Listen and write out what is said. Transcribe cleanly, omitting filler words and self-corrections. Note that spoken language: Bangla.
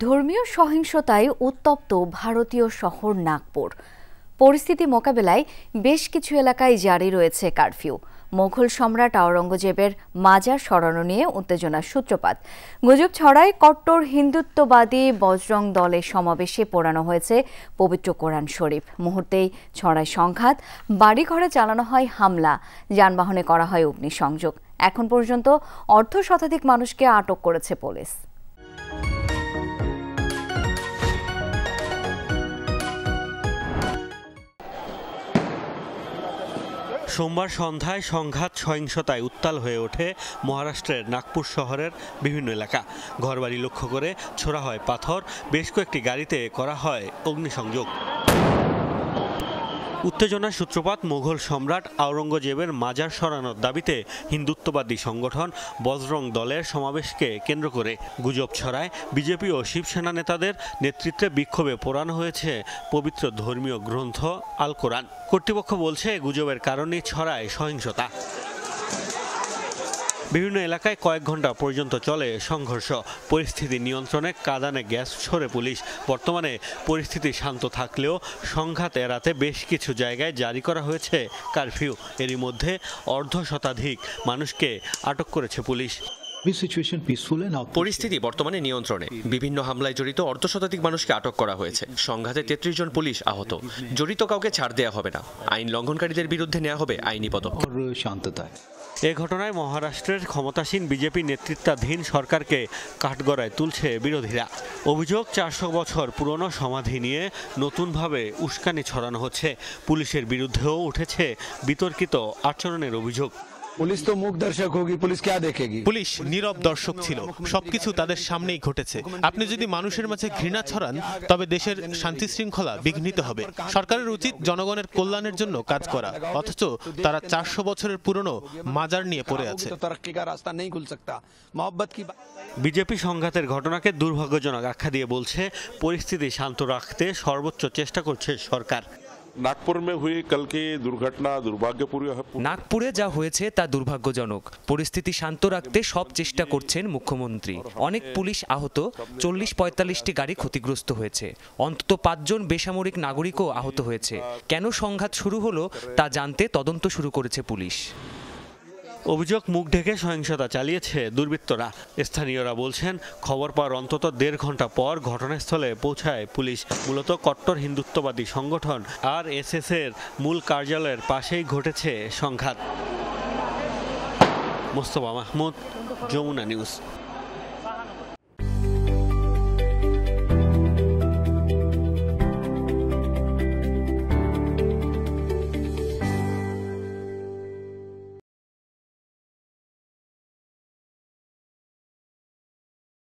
ধর্মীয় সহিংসতায় উত্তপ্ত ভারতীয় শহর নাগপুর। পরিস্থিতি মোকাবেলায় বেশ কিছু এলাকায় জারি রয়েছে কারফিউ। মোগল সম্রাট আওরঙ্গজেবের মাজার সরানো নিয়ে উত্তেজনার সূত্রপাত। গুজব ছড়ায় কট্টর হিন্দুত্ববাদী বজরং দলের সমাবেশে পোড়ানো হয়েছে পবিত্র কোরআন শরীফ। মুহূর্তেই ছড়ায় সংঘাত, বাড়িঘরে চালানো হয় হামলা, যানবাহনে করা হয় অগ্নিসংযোগ। এখন পর্যন্ত অর্ধশতাধিক মানুষকে আটক করেছে পুলিশ। সোমবার সন্ধ্যায় সংঘাত সহিংসতায় উত্তাল হয়ে ওঠে মহারাষ্ট্রের নাগপুর শহরের বিভিন্ন এলাকা। ঘরবাড়ি লক্ষ্য করে ছোড়া হয় পাথর, বেশ কয়েকটি গাড়িতে করা হয় অগ্নিসংযোগ। উত্তেজনার সূত্রপাত মোগল সম্রাট আওরঙ্গজেবের মাজার সরানোর দাবিতে হিন্দুত্ববাদী সংগঠন বজরং দলের সমাবেশকে কেন্দ্র করে। গুজব ছড়ায় বিজেপি ও শিবসেনা নেতাদের নেতৃত্বে বিক্ষোভে পোড়ানো হয়েছে পবিত্র ধর্মীয় গ্রন্থ আল কোরআন। কর্তৃপক্ষ বলছে গুজবের কারণেই ছড়ায় সহিংসতা। বিভিন্ন এলাকায় কয়েক ঘন্টা পর্যন্ত চলে সংঘর্ষ। পরিস্থিতি নিয়ন্ত্রণে কাঁদানে গ্যাস ছোড়ে পুলিশ। বর্তমানে পরিস্থিতি শান্ত থাকলেও সংঘাত এড়াতে বেশ কিছু জায়গায় জারি করা হয়েছে কারফিউ। এরই মধ্যে অর্ধশতাধিক মানুষকে আটক করেছে পুলিশ। পরিস্থিতি বর্তমানে নিয়ন্ত্রণে। বিভিন্ন হামলায় জড়িত অর্ধশতাধিক মানুষকে আটক করা হয়েছে। সংঘাতে 33 জন পুলিশ আহত। জড়িত কাউকে ছাড় দেওয়া হবে না। আইন লঙ্ঘনকারীদের বিরুদ্ধে নেওয়া হবে আইনি পদক্ষেপ। এ ঘটনায় মহারাষ্ট্রের ক্ষমতাসীন বিজেপি নেতৃত্বাধীন সরকারকে কাঠগড়ায় তুলছে বিরোধীরা। অভিযোগ, 400 বছর পুরনো সমাধি নিয়ে নতুনভাবে উস্কানি ছড়ানো হচ্ছে। পুলিশের বিরুদ্ধেও উঠেছে বিতর্কিত আচরণের অভিযোগ। পুলিশ তো মুখ দর্শক হোগি, পুলিশ কে দেখেগি? পুলিশ নীরব দর্শক ছিল। সবকিছু তাদের সামনেই ঘটেছে। আপনি যদি মানুষের মাঝে ঘৃণা ছড়ান তবে দেশের শান্তি শৃঙ্খলা বিঘ্নিত হবে। সরকারের উচিত জনগণের কল্যাণের জন্য কাজ করা, অথচ তারা 400 বছরের পুরনো মাজার নিয়ে পড়ে আছে। বিজেপি সংঘাতের ঘটনাকে দুর্ভাগ্যজনক আখ্যা দিয়ে বলছে, পরিস্থিতি শান্ত রাখতে সর্বোচ্চ চেষ্টা করছে সরকার। নাগপুরে যা হয়েছে তা দুর্ভাগ্যজনক। পরিস্থিতি শান্ত রাখতে সব চেষ্টা করছেন মুখ্যমন্ত্রী। অনেক পুলিশ আহত, 40-45টি গাড়ি ক্ষতিগ্রস্ত হয়েছে। অন্তত 5 জন বেসামরিক নাগরিকও আহত হয়েছে। কেন সংঘাত শুরু হলো তা জানতে তদন্ত শুরু করেছে পুলিশ। অভিযোগ, মুখ ঢেকে সহিংসতা চালিয়েছে দুর্বৃত্তরা। স্থানীয়রা বলছেন, খবর পাওয়ার অন্তত 1.5 ঘন্টা পর ঘটনাস্থলে পৌঁছায় পুলিশ। মূলত কট্টর হিন্দুত্ববাদী সংগঠন RSS এর মূল কার্যালয়ের পাশেই ঘটেছে সংঘাত। মোস্তফা মাহমুদ, যমুনা নিউজ।